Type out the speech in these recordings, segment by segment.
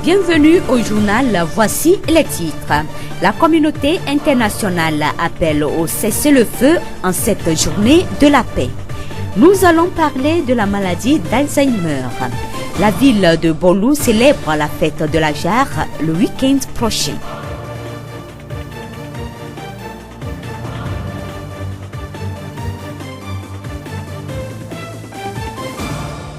Bienvenue au journal, voici les titres. La communauté internationale appelle au cessez-le-feu en cette journée de la paix. Nous allons parler de la maladie d'Alzheimer. La ville de Bolou célèbre la fête de la jarre le week-end prochain.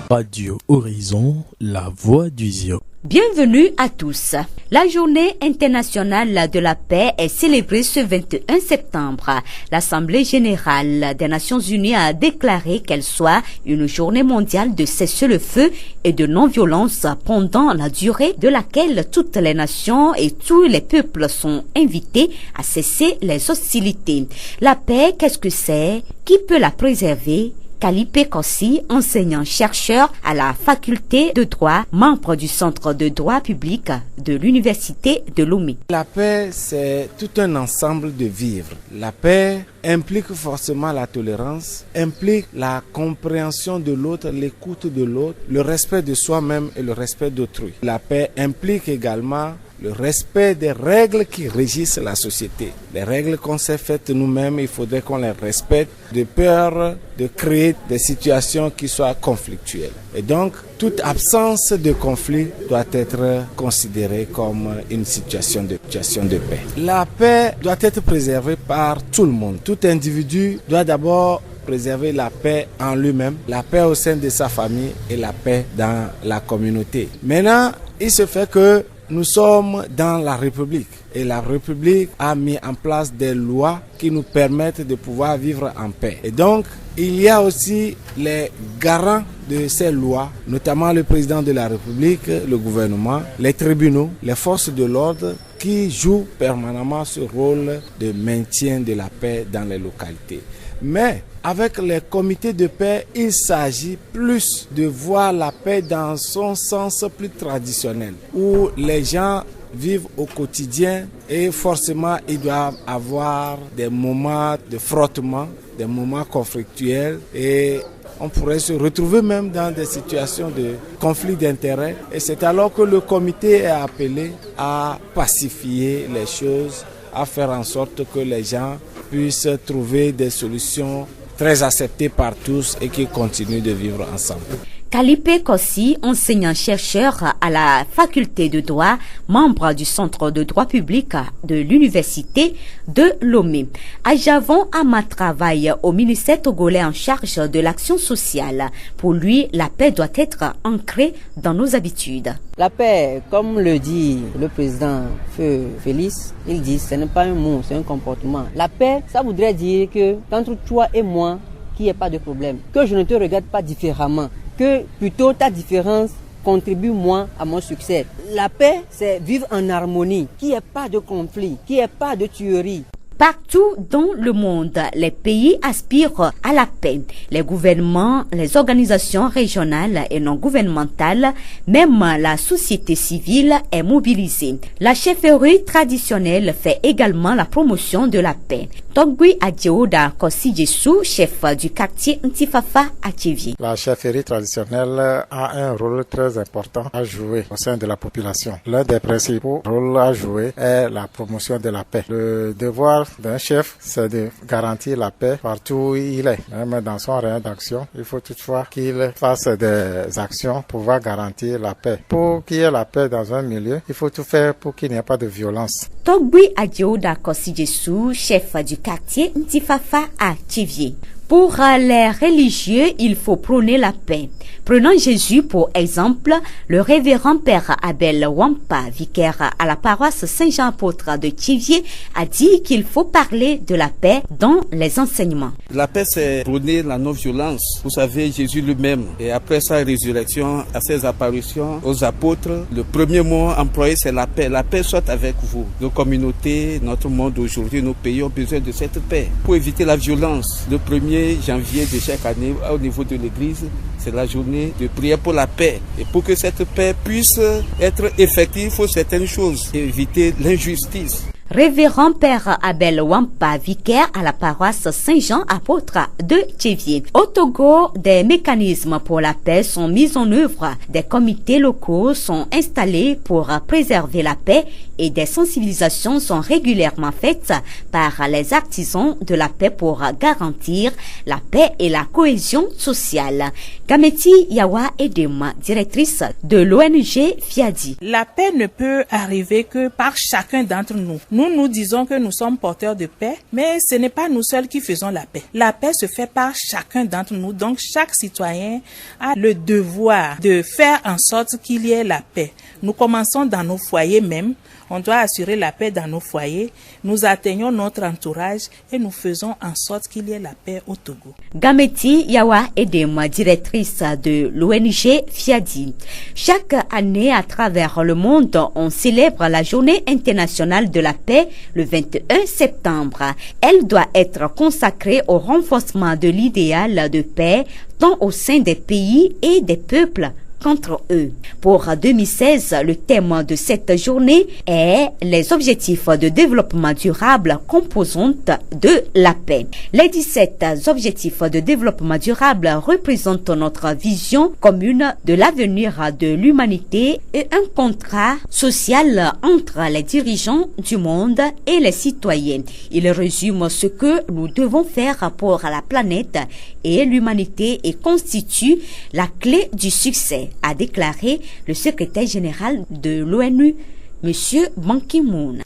Radio Horizon, la voix du Zio. Bienvenue à tous. La journée internationale de la paix est célébrée ce 21 septembre. L'Assemblée générale des Nations unies a déclaré qu'elle soit une journée mondiale de cessez-le-feu et de non-violence pendant la durée de laquelle toutes les nations et tous les peuples sont invités à cesser les hostilités. La paix, qu'est-ce que c'est? Qui peut la préserver? Kalipé Kossi, enseignant-chercheur à la faculté de droit, membre du Centre de droit public de l'Université de Lomé. La paix, c'est tout un ensemble de vivre. La paix implique forcément la tolérance, implique la compréhension de l'autre, l'écoute de l'autre, le respect de soi-même et le respect d'autrui. La paix implique également le respect des règles qui régissent la société. Les règles qu'on s'est faites nous-mêmes, il faudrait qu'on les respecte de peur de créer des situations qui soient conflictuelles. Et donc, toute absence de conflit doit être considérée comme une situation de paix. La paix doit être préservée par tout le monde. Tout individu doit d'abord préserver la paix en lui-même, la paix au sein de sa famille et la paix dans la communauté. Maintenant, il se fait que nous sommes dans la République et la République a mis en place des lois qui nous permettent de pouvoir vivre en paix. Et donc, il y a aussi les garants de ces lois, notamment le président de la République, le gouvernement, les tribunaux, les forces de l'ordre qui jouent permanemment ce rôle de maintien de la paix dans les localités. Mais avec les comités de paix, il s'agit plus de voir la paix dans son sens plus traditionnel, où les gens vivent au quotidien et forcément ils doivent avoir des moments de frottement, des moments conflictuels et on pourrait se retrouver même dans des situations de conflit d'intérêts. Et c'est alors que le comité est appelé à pacifier les choses, à faire en sorte que les gens puissent trouver des solutions très acceptées par tous et qui continuent de vivre ensemble. Kalipé Kossi, enseignant-chercheur à la faculté de droit, membre du Centre de droit public de l'Université de Lomé. Ajavon Ama travaille au ministère togolais en charge de l'action sociale. Pour lui, la paix doit être ancrée dans nos habitudes. La paix, comme le dit le président Feu Félix, il dit ce n'est pas un mot, c'est un comportement. La paix, ça voudrait dire que qu'entre toi et moi, qu'il n'y ait pas de problème, que je ne te regarde pas différemment, que plutôt ta différence contribue moins à mon succès. La paix, c'est vivre en harmonie, qu'il n'y ait pas de conflit, qu'il n'y ait pas de tuerie. Partout dans le monde, les pays aspirent à la paix. Les gouvernements, les organisations régionales et non gouvernementales, même la société civile est mobilisée. La chefferie traditionnelle fait également la promotion de la paix. Togui Adjeoda Kossi-Djessou, chef du quartier Ntifafa à Tchévié. La chefferie traditionnelle a un rôle très important à jouer au sein de la population. L'un des principaux rôles à jouer est la promotion de la paix. Le devoir d'un chef, c'est de garantir la paix partout où il est. Même dans son rayon d'action, il faut toutefois qu'il fasse des actions pour pouvoir garantir la paix. Pour qu'il y ait la paix dans un milieu, il faut tout faire pour qu'il n'y ait pas de violence. Togui Adjeoda Kossi-Djessou, chef du quartier Ntifafa à Tchévié. Pour les religieux, il faut prôner la paix. Prenons Jésus pour exemple, le révérend père Abel Wampa, vicaire à la paroisse Saint-Jean-Apôtre de Tchévié, a dit qu'il faut parler de la paix dans les enseignements. La paix, c'est prôner la non-violence. Vous savez, Jésus lui-même, et après sa résurrection, à ses apparitions aux apôtres, le premier mot employé, c'est la paix. La paix soit avec vous. Nos communautés, notre monde aujourd'hui, nos pays ont besoin de cette paix. Pour éviter la violence, le 1er janvier de chaque année, au niveau de l'église, c'est la journée de prière pour la paix. Et pour que cette paix puisse être effective, il faut certaines choses, éviter l'injustice. Révérend Père Abel Wampa, vicaire à la paroisse Saint-Jean apôtre de Tchévier. Au Togo, des mécanismes pour la paix sont mis en œuvre. Des comités locaux sont installés pour préserver la paix et des sensibilisations sont régulièrement faites par les artisans de la paix pour garantir la paix et la cohésion sociale. Gameti Yawa Edema, directrice de l'ONG FIADI. La paix ne peut arriver que par chacun d'entre nous. Nous disons que nous sommes porteurs de paix, mais ce n'est pas nous seuls qui faisons la paix. La paix se fait par chacun d'entre nous, donc chaque citoyen a le devoir de faire en sorte qu'il y ait la paix. Nous commençons dans nos foyers même. On doit assurer la paix dans nos foyers. Nous atteignons notre entourage et nous faisons en sorte qu'il y ait la paix au Togo. Gameti Yawa Edema, directrice de l'ONG FIADI. Chaque année, à travers le monde, on célèbre la Journée internationale de la paix le 21 septembre. Elle doit être consacrée au renforcement de l'idéal de paix, tant au sein des pays et des peuples contre eux. Pour 2016, le thème de cette journée est les objectifs de développement durable composantes de la paix. Les 17 objectifs de développement durable représentent notre vision commune de l'avenir de l'humanité et un contrat social entre les dirigeants du monde et les citoyens. Il résume ce que nous devons faire pour la planète et l'humanité et constitue la clé du succès, a déclaré le secrétaire général de l'ONU, M. Ban Ki-moon.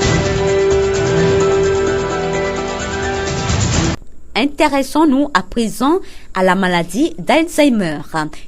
Intéressons-nous à présent à la maladie d'Alzheimer,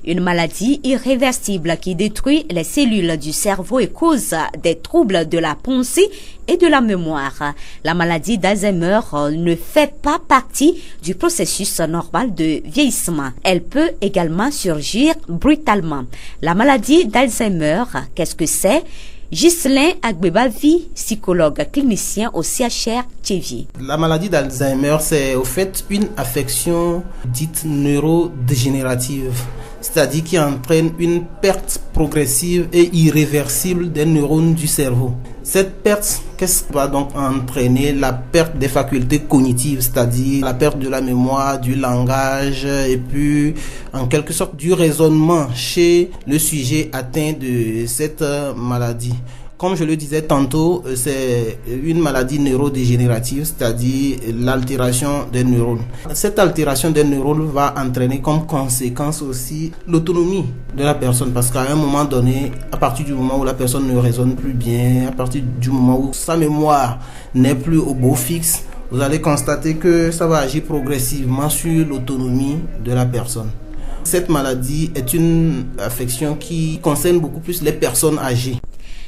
une maladie irréversible qui détruit les cellules du cerveau et cause des troubles de la pensée et de la mémoire. La maladie d'Alzheimer ne fait pas partie du processus normal de vieillissement. Elle peut également surgir brutalement. La maladie d'Alzheimer, qu'est-ce que c'est? Ghislain Agbebavi, psychologue clinicien au CHR Tchévier. La maladie d'Alzheimer, c'est au fait une affection dite neurodégénérative, c'est-à-dire qui entraîne une perte progressive et irréversible des neurones du cerveau. Cette perte, qu'est-ce qui va donc entraîner? La perte des facultés cognitives, c'est-à-dire la perte de la mémoire, du langage et puis en quelque sorte du raisonnement chez le sujet atteint de cette maladie. Comme je le disais tantôt, c'est une maladie neurodégénérative, c'est-à-dire l'altération des neurones. Cette altération des neurones va entraîner comme conséquence aussi l'autonomie de la personne, parce qu'à un moment donné, à partir du moment où la personne ne raisonne plus bien, à partir du moment où sa mémoire n'est plus au beau fixe, vous allez constater que ça va agir progressivement sur l'autonomie de la personne. Cette maladie est une affection qui concerne beaucoup plus les personnes âgées.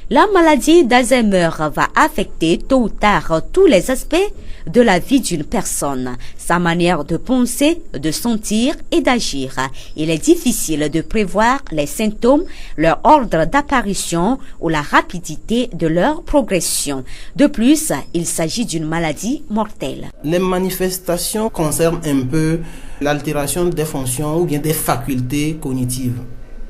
La maladie d'Alzheimer va affecter tôt ou tard tous les aspects de la vie d'une personne, sa manière de penser, de sentir et d'agir. Il est difficile de prévoir les symptômes, leur ordre d'apparition ou la rapidité de leur progression. De plus, il s'agit d'une maladie mortelle. Les manifestations concernent un peu l'altération des fonctions ou bien des facultés cognitives,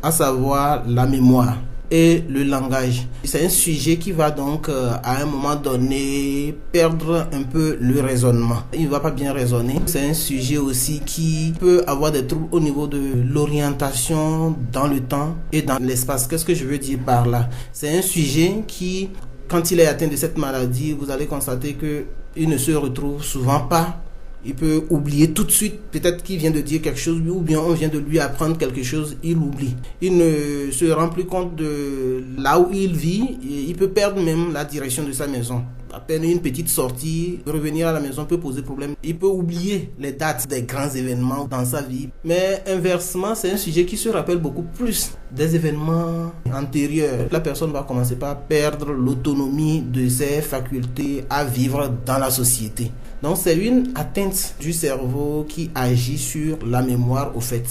à savoir la mémoire et le langage. C'est un sujet qui va donc à un moment donné perdre un peu le raisonnement. Il ne va pas bien raisonner. C'est un sujet aussi qui peut avoir des troubles au niveau de l'orientation dans le temps et dans l'espace. Qu'est-ce que je veux dire par là? C'est un sujet qui, quand il est atteint de cette maladie, vous allez constater qu'il ne se retrouve souvent pas. Il peut oublier tout de suite, peut-être qu'il vient de dire quelque chose ou bien on vient de lui apprendre quelque chose, il oublie. Il ne se rend plus compte de là où il vit, et il peut perdre même la direction de sa maison. À peine une petite sortie, revenir à la maison peut poser problème. Il peut oublier les dates des grands événements dans sa vie. Mais inversement, c'est un sujet qui se rappelle beaucoup plus des événements antérieurs. La personne va commencer par perdre l'autonomie de ses facultés à vivre dans la société. Donc c'est une atteinte du cerveau qui agit sur la mémoire au fait.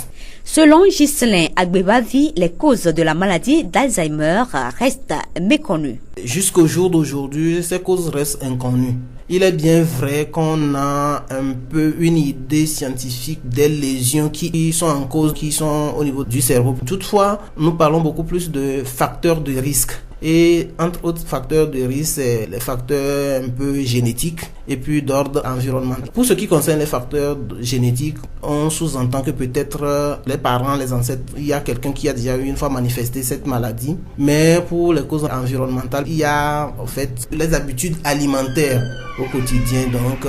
Selon Ghislain Agbebavi, les causes de la maladie d'Alzheimer restent méconnues. Jusqu'au jour d'aujourd'hui, ces causes restent inconnues. Il est bien vrai qu'on a un peu une idée scientifique des lésions qui sont en cause, qui sont au niveau du cerveau. Toutefois, nous parlons beaucoup plus de facteurs de risque. Et entre autres facteurs de risque, c'est les facteurs un peu génétiques et puis d'ordre environnemental. Pour ce qui concerne les facteurs génétiques, on sous-entend que peut-être les parents, les ancêtres, il y a quelqu'un qui a déjà une fois manifesté cette maladie. Mais pour les causes environnementales, il y a en fait les habitudes alimentaires au quotidien. Donc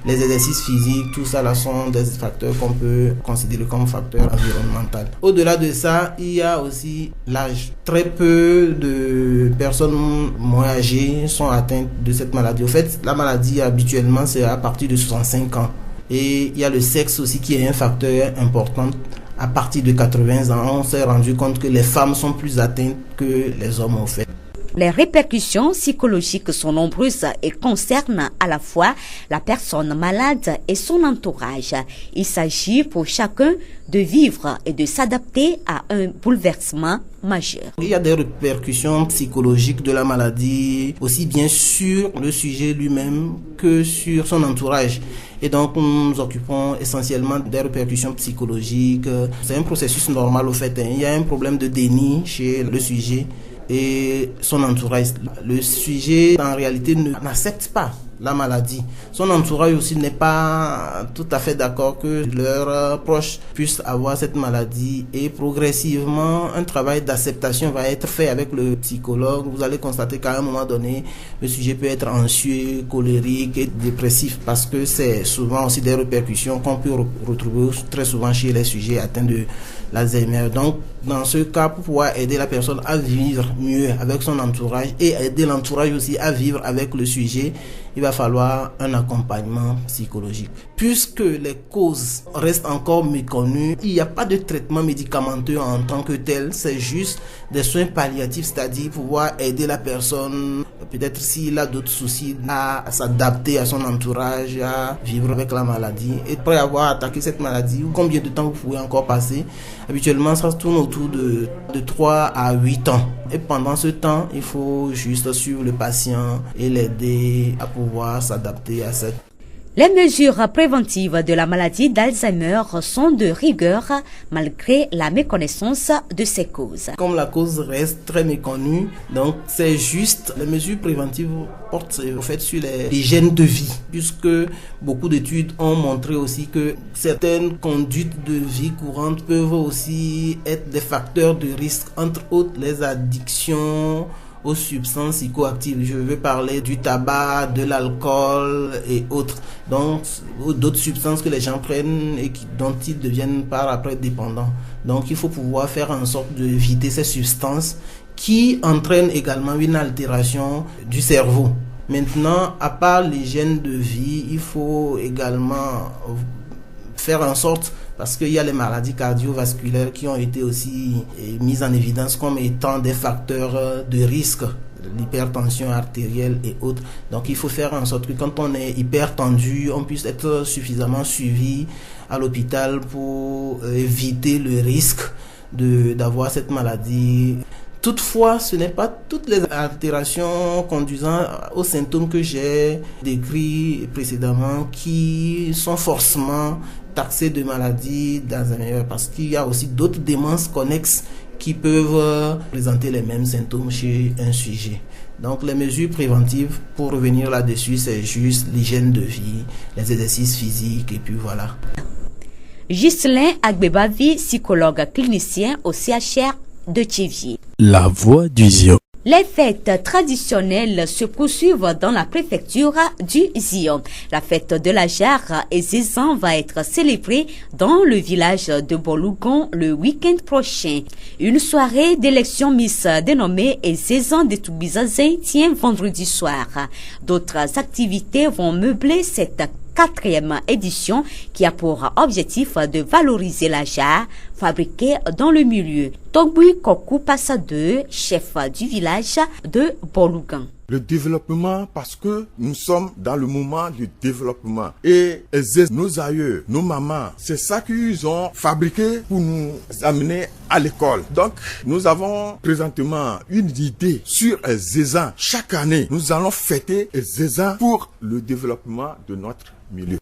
les exercices physiques, tout ça là sont des facteurs qu'on peut considérer comme facteurs environnementaux. Au-delà de ça, il y a aussi l'âge. Très peu de personnes moins âgées sont atteintes de cette maladie. En fait, la maladie habituellement c'est à partir de 65 ans. Et il y a le sexe aussi qui est un facteur important. À partir de 80 ans, on s'est rendu compte que les femmes sont plus atteintes que les hommes en fait. Les répercussions psychologiques sont nombreuses et concernent à la fois la personne malade et son entourage. Il s'agit pour chacun de vivre et de s'adapter à un bouleversement majeur. Il y a des répercussions psychologiques de la maladie, aussi bien sur le sujet lui-même que sur son entourage. Et donc, nous nous occupons essentiellement des répercussions psychologiques. C'est un processus normal au fait. Il y a un problème de déni chez le sujet et son entourage. Le sujet, en réalité, n'accepte pas la maladie. Son entourage aussi n'est pas tout à fait d'accord que leurs proches puissent avoir cette maladie et progressivement, un travail d'acceptation va être fait avec le psychologue. Vous allez constater qu'à un moment donné, le sujet peut être anxieux, colérique et dépressif parce que c'est souvent aussi des répercussions qu'on peut retrouver très souvent chez les sujets atteints de l'Alzheimer. Donc, dans ce cas, pour pouvoir aider la personne à vivre mieux avec son entourage et aider l'entourage aussi à vivre avec le sujet, il va falloir un accompagnement psychologique. Puisque les causes restent encore méconnues, il n'y a pas de traitement médicamenteux en tant que tel, c'est juste des soins palliatifs, c'est-à-dire pouvoir aider la personne, peut-être s'il a d'autres soucis, à s'adapter à son entourage, à vivre avec la maladie. Et après avoir attaqué cette maladie, combien de temps vous pouvez encore passer? Habituellement, ça se tourne autour de 3 à 8 ans. Et pendant ce temps, il faut juste suivre le patient et l'aider à pouvoir s'adapter à cette. Les mesures préventives de la maladie d'Alzheimer sont de rigueur malgré la méconnaissance de ses causes. Comme la cause reste très méconnue, donc c'est juste les mesures préventives portent en fait sur l'hygiène de vie, puisque beaucoup d'études ont montré aussi que certaines conduites de vie courante peuvent aussi être des facteurs de risque, entre autres les addictions aux substances psychoactives. Je veux parler du tabac, de l'alcool et autres. Donc, d'autres substances que les gens prennent et dont ils deviennent par après dépendants. Donc, il faut pouvoir faire en sorte d'éviter ces substances qui entraînent également une altération du cerveau. Maintenant, à part l'hygiène de vie, il faut également faire en sorte, parce qu'il y a les maladies cardiovasculaires qui ont été aussi mises en évidence comme étant des facteurs de risque, l'hypertension artérielle et autres. Donc il faut faire en sorte que quand on est hypertendu, on puisse être suffisamment suivi à l'hôpital pour éviter le risque d'avoir cette maladie. Toutefois, ce n'est pas toutes les altérations conduisant aux symptômes que j'ai décrits précédemment qui sont forcément taxées de maladies d'Alzheimer, parce qu'il y a aussi d'autres démences connexes qui peuvent présenter les mêmes symptômes chez un sujet. Donc les mesures préventives, pour revenir là-dessus, c'est juste l'hygiène de vie, les exercices physiques et puis voilà. Ghislain Agbebavi, psychologue clinicien au CHR de Thiéviers. La voix du Zion. Les fêtes traditionnelles se poursuivent dans la préfecture du Zion. La fête de la jarre et Zézan va être célébrée dans le village de Bolougon le week-end prochain. Une soirée d'élection Miss dénommée Zézan de Toubizazin tient vendredi soir. D'autres activités vont meubler cette 4e édition qui a pour objectif de valoriser la jarre, fabriqués dans le milieu. Togbui Kokou Passa 2, chef du village de Bolougan. Le développement, parce que nous sommes dans le moment du développement. Et nos aïeux, nos mamans, c'est ça qu'ils ont fabriqué pour nous amener à l'école. Donc, nous avons présentement une idée sur Zézan. Chaque année, nous allons fêter Zézan pour le développement de notre milieu.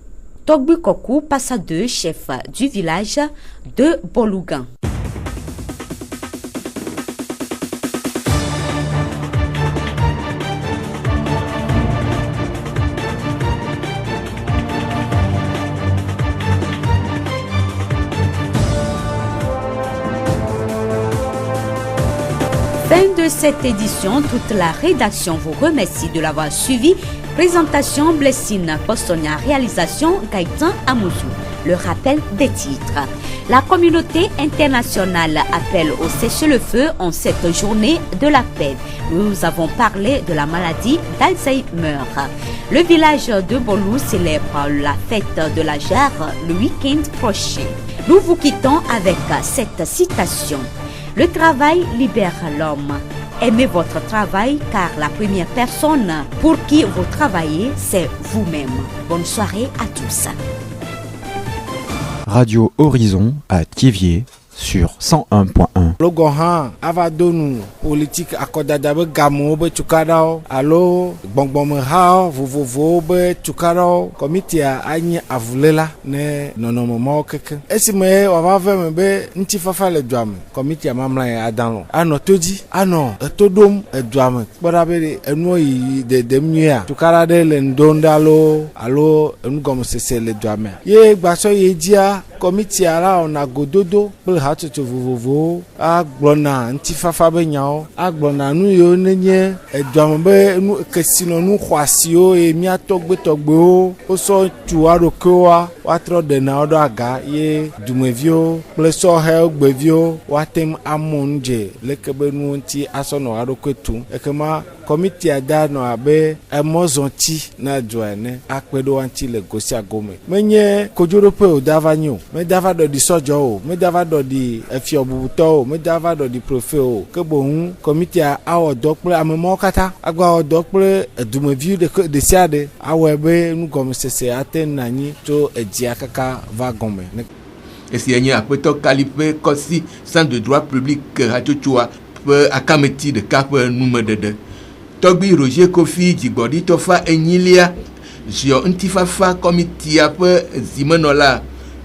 Togbui Kokou Passa 2, chef du village de Bolougan. Fin de cette édition, toute la rédaction vous remercie de l'avoir suivi. Présentation Blessine Postonia, réalisation Gaëtan Amouzou. Le rappel des titres. La communauté internationale appelle au cessez-le-feu en cette journée de la paix. Nous avons parlé de la maladie d'Alzheimer. Le village de Bolou célèbre la fête de la jarre le week-end prochain. Nous vous quittons avec cette citation. Le travail libère l'homme. Aimez votre travail car la première personne pour qui vous travaillez, c'est vous-même. Bonne soirée à tous. Radio Horizon à Thiévier sur 101.1. Logohan avadonu politique akodada be gamo be tukadao alo bongbom ha vovovo be tukadao komitia anyi avulela ne nonomo mokeke esime wavave me be ntifafa le dwam komitia mamla ya adanlo ano toji ano etodom edwam gbara be enu yi de demnua tukara de le ndondalo alo engom sese le dwam ye gbaso ye dia komitia la ona gododo be hatutu vovovo aglona ntifafa be nyao aglona nu yo nenye edwam be nu kesino nu khwasio e miatogbe togbe o so tuaro koa watro de na odo aga ye dumevio pleso he gbevio watem amonje lekebe nu nti asono aroketu ekema committee ada no abe emozonti na joane akpedo anti le gosia gome menye kojorope o davanyo me dava do di sojo o me dava do di efi obubuto o me dava do di profe o kebo hun committee a odokple amemo kata agba odokple edumeviu de siade awebe nu gome sese aten nani to ejia kaka va gome Esi apeto kalipe kosi centre de droit public hatochua pe akameti de cap numedede Togbi Roger Kofi Jigbodi Tofa Enyilia Jio Ntifafa Committee pe Zimenola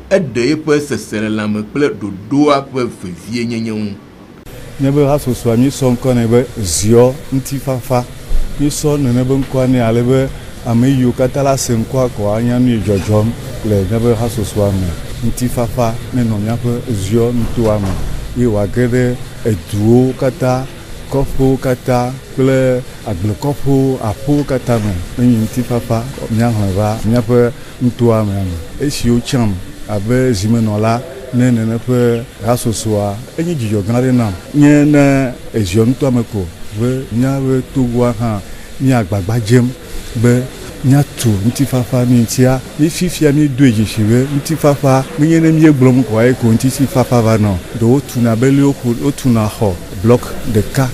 Ede pe sesere lame ple dodoa pe fevie nyenyen Nebe haso swami son konebe Zio Ntifafa ni so nebe nkwani alebe ameyu katala senkwa ko anyanu jojom le nebe haso swami Ntifafa ne no miape Zio Ntuama I wagede eduo kata kopo kata kle aglekopo apo kata me Ntifafa miahwa miape Ntuama esi o cham abe Zimenola ne pe rasosoa enyi jijo ganade nam nye na Ezio Ntuama ko be nyawe tugwa ha ni agbagba jem be nyatu Ntifafa mi ntia ni fifia mi doji shiwe Ntifafa mi ne mi glom ko ai ko Ntifafa va no do tuna bele o tuna ho bloc de ka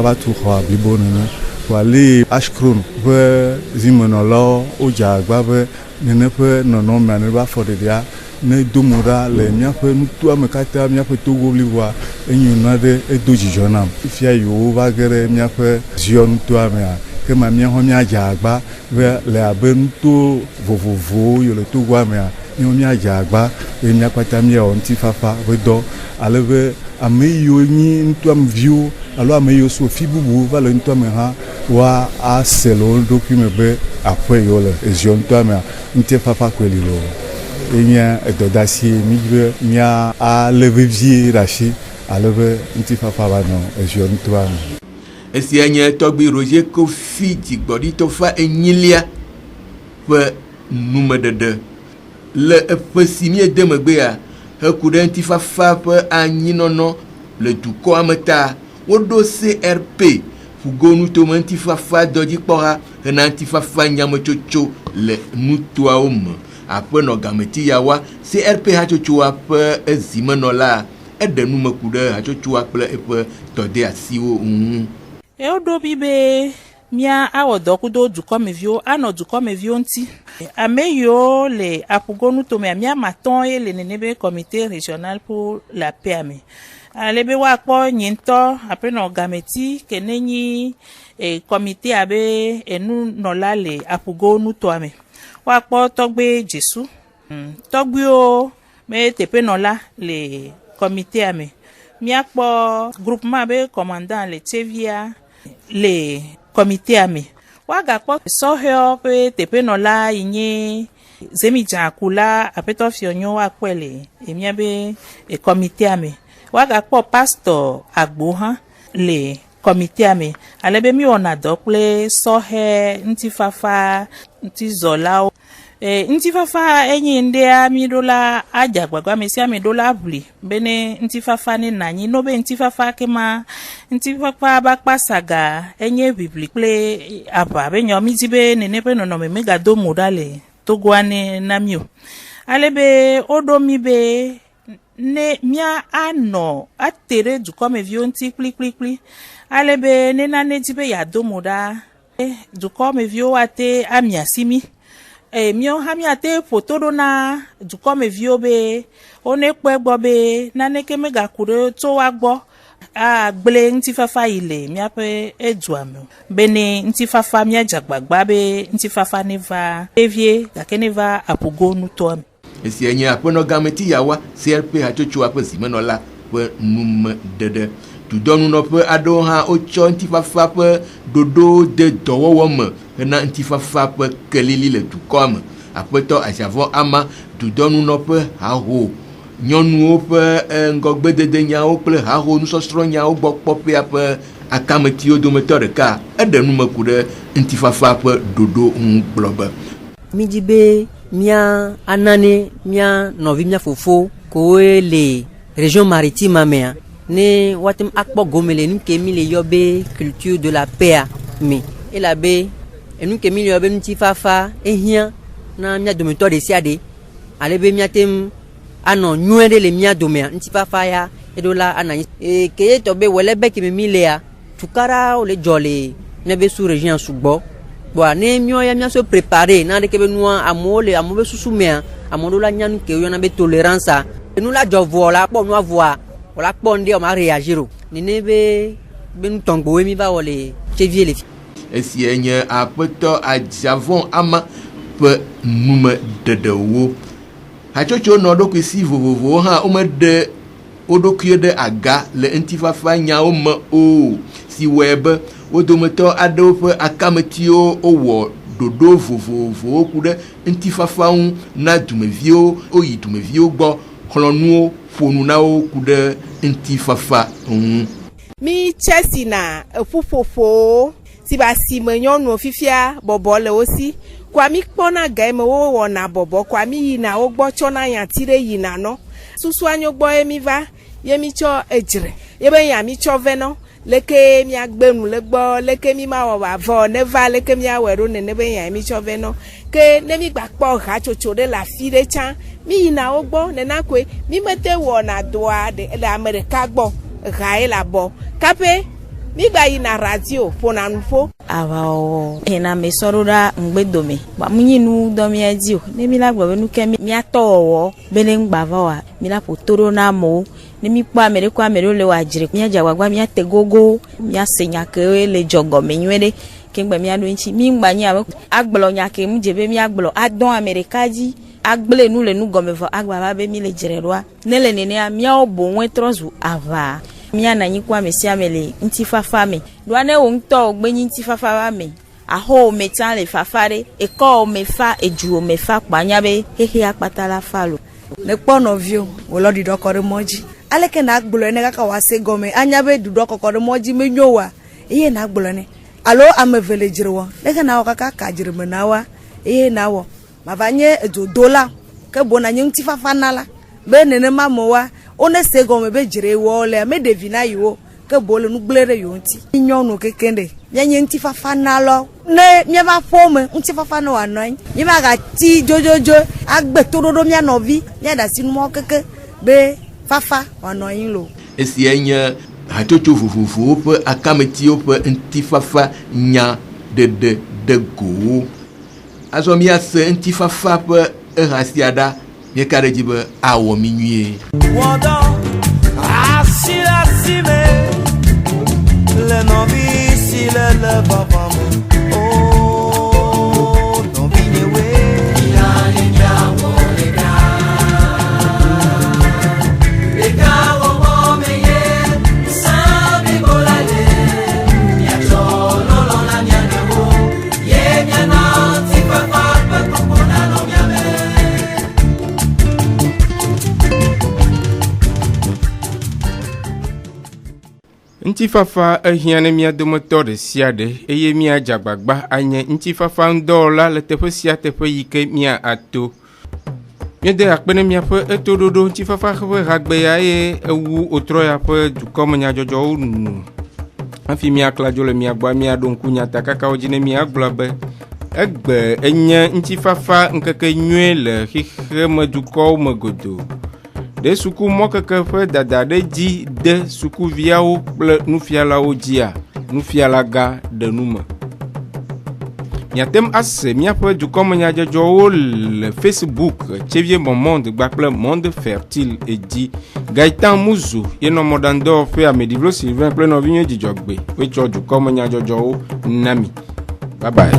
va tu ho bibo ne wali ashkrun be Zimenola o jagba be ne pe nono mane ba for de dia ne domura le miape Ntuama kata miape togo liwa enyi na de edoji jonam fia yo va gere miape Zio Ntuama que ma mia ho mia jagba ve le abentu vovovo yo le tugwa mia mia jagba e mia kwata mia Ntifafa we do aleve ameyo ni Ntuam view alo ameyo so fibubu va le Ntuama ha wa a selo document be après yo le Ezio Ntuama Ntifafa kweli lo enya edodasi mibe mia a levivier rachi aleve Ntifafa va no Ezio Ntuama Esi anye Togbi Roger Kofi Jigbodi Tofa Enyilia pe numedede le epesimie demegbea hekude Ntifafa pe anyinono le duko ameta wodo CRP fugonu to Ntifafa doji kpora hena Ntifafa nyamechocho le nutua ome aƒenɔ gameti yawa CRP hatsotsoa ƒe ezimenɔla eɖe numeku ɖe hatsotsoa kple eƒe tɔde asiwo ŋu. Ewoɖo mi be mía awɔ dɔ kudo dukɔmeviwo anɔ dukɔmeviwo ŋuti. Ame yiwo le aƒugonu tome mía matɔ̃ ye le nene be comité régional pour la paix me. Ale be woakpɔ nye ŋutɔ aƒenɔ gameti ke ne nyi comité abe enunɔla le aƒugonu tɔa me. Woakpɔ tɔgbe Jesu. Tɔgbewo me teƒenɔla le comité me. Míakpɔ groupement be commandant le Tsevia le comité me. Wagakpɔ sɔhɛwo ƒe teƒenɔla yi nye Zemidzankula aƒetɔ Fionyo wakpɔe le emia be comité me. Wagakpɔ pastor Agbo hã le comité me. Ale be mi wɔna dɔ kple sɔhɛ ŋutifafa ŋutizɔlawo. Ŋutifafa enyi ŋdea mi ɖo la adzagbagba me sia me ɖo la ʋli bene ŋutifafa ne nanyi no be ŋutifafa kema ŋutifafa ba kpasaga enye ʋiʋli kple aʋa be nyɔ mi di be nene ƒe nɔnɔme me gado mo ɖa le Togoa ne na mi o. Ale be woɖo mi be ne mía anɔ ate ɖe dukɔmeviwo ŋuti kplikplikpli. Ale be ne nane di be yado mo ɖa dukɔmeviwo ate amiasi mi. Mío hã míate ƒoto ɖo na dukɔmeviwo be wone kpɔe gbɔ be naneke megaku ɖe tso wa gbɔ agble ŋutifafa yi le míaƒe edua me bene ŋutifafa míadze agbagba be ŋutifafa ne va evie gake ne va aƒugonu tɔa me. Esia nye aƒenɔ gameti yawa CRP hatsotsoa ƒe zimenɔla ƒe numeɖeɖe. Dudɔnunɔƒe aɖewo hã wotsɔ ŋutifafa ƒe ɖoɖo de dɔwɔwɔ me hena ŋutifafa ƒe kelili le dukɔa me. Aƒetɔ Azavɔ Ama dudɔnunɔƒe haho nyɔnuwo ƒe ŋgɔgbedede nyawo kple haho nusɔsrɔ̃ nyawo gbɔ kpɔƒea ƒe akametiwo dometɔ ɖeka eɖe numeku ɖe ŋutifafa ƒe ɖoɖo ŋu gblɔ be. Mi di be mía anane mía nɔvi mía fofo kowoe le région maritime mea ne watem akpɔ gome le nu ke mi le yɔ be culture de la paix me elabe enu ke mi le yɔ be ŋutifafa ehiã na mía dometɔ ɖe sia ɖe ale be míatem anɔ nyuie ɖe le mía domea ŋutifafa ya eɖo la ananyi ke ye tɔ be wòle be keme mi lea tukaɖawo le dzɔ le míabe sous région sugbɔ boa ne míɔ ya míaso préparé na ɖeke be nua amewo le amewo be susu mea ame ɖewo la nya nu ke woyɔna be tolérance enu la dzɔ vɔ la kpɔ nua vɔa wòla kpɔ ŋdɛ wòma réagir o nene be nutɔŋgbowoe mi va wɔ le Tsevie le fi. Esia nye aƒetɔ Adzavɔ Ama ƒe numeɖeɖewo. Hatsotso nɔ ɖokui si vovovowo hã womeɖe wo ɖokui ɖe aga le ŋutifafa nyawo me o si wɔe be wo dometɔ aɖewo ƒe akametiwo wowɔ ɖoɖo vovovowo ku ɖe ŋutifafa ŋu na dumeviwo woyi dumeviwo gbɔ xlɔnuwo ƒonu na wo ku ɖe ŋutifafa ŋu. Mi Chelsea na eƒuƒoƒowo si ba si me nyɔnuwo fifia bɔbɔ le wo si kwa mi kpɔna ga me wo wɔna bɔbɔ kwa mi yina wo gbɔ tsɔna yati ɖe yina nɔ susua nyo gbɔ ye mi va ye mi tsɔ edzre ye be nya mi tsɔ ve nɔ leke miagbe nu le gbɔ leke mi ma wɔ avɔ ne va leke miawɔe ɖo nene be nya mi tsɔ ve nɔ ke ne mi gba kpɔ hatsotso ɖe le afi ɖe tsã mi yina wo gbɔ nena koe mi mete wɔna doa le ame ɖeka gbɔ ha ye le abɔ kape mi gba yina radio ƒona nuƒo. Avawɔwɔ hena me sɔ ɖo ɖa ŋgbedome ba mu nyi nu dɔ mia dzi o ne mi la gblɔ be nu ke miatɔ wɔwɔ be ne ŋgba va wa mi la ƒo to ɖo na amewo ne mi kpɔ ame ɖe ko ame ɖewo le wa dzre miadze agbagba miate gogo miase nya ke le dzɔgɔme nyuie ɖe ke ŋgbe miaɖo ŋuti mi ŋgba nyi ame agblɔ nya ke mu dze be miagblɔ adɔ ame ɖeka dzi agble nu le nu gɔme vɔ agba va be mi le dzre ɖoa ne le nenea miawo boŋue trɔ zu aʋa. Mia na nyi kwa me sia me le ŋutifafa me ɖoa ne wo ŋutɔ gbe nyi ŋutifafa va me aho me tsã le fafa ɖe ekɔ me fa edzu me fa kpanya be hehe akpata la fa lo ne kpɔ nɔvio wolɔ ɖiɖɔ kɔ ɖe mɔdzi aleke na gblɔ ne kaka wase gɔme anya be ɖiɖɔ kɔkɔ ɖe mɔdzi me nyo wa eye na gblɔ ne alo ame eve le dzre wɔ leke na wɔ kaka ka dzre me na wa eye na wɔ mava nye edodola ke bona nye ŋutifafa na la be nenema me wa one se gɔme be dzre wɔ le me ɖevi na yiwo ke bo le nu gble ɖe yewo ŋuti nyɔnu keke ɖe nye ŋutifafa na lɔ ne miava fome ŋutifafa no anɔ anyi miava gati dzodzo agbetoɖoɖo mia nɔvi miaɖe asi numɔ keke be fafa wòanɔ anyi lo. Esia nye hatsotso vovovowo ƒe akametiwo ƒe ŋutifafa nya ɖeɖe de gowo. Azɔ miase ŋutifafa ƒe eha sia ɖa mieka ɖe dzi be awɔ mi nyuie. Le novi si le papa oh novi newe ina nya lega wo meye sabi bolale ya cholo la nya newo ye nya na ti papa pe kopona no nya me. Ŋutifafa ehiane mia dometɔ ɖe sia ɖe eye mia dzagbagba anye ŋutifafa ŋdɔwɔla le teƒe sia teƒe yi ke mia ato. Miede akpe ne miaƒe etoɖoɖo ŋutifafa ƒe hagbeya eye ewu wotrɔ ya ƒe dukɔme nyadzɔdzɔwo nu. Hafi miakladzo le mia gbɔ miaɖo ŋku nyatakakawo dzi ne miagblɔ be egbe enye ŋutifafa ŋkeke nyuie le xexeme dukɔwo me godo. De suku mɔkeke ƒe dada ɖe dzi de sukuviawo kple nufialawo dzia nufialaga ɖe nume. Miatem ase miaƒe dukɔmenyadzɔdzɔwo le Facebook Tsevier Monde kple Monde Fertile edzi. Gaëtan Muzu yenɔ mɔɖaŋudɔwɔƒe Ameɖiblo Sylvain kple nɔvinye Dzidzɔgbe wotsɔ dukɔmenyadzɔdzɔwo na mi. Bye bye.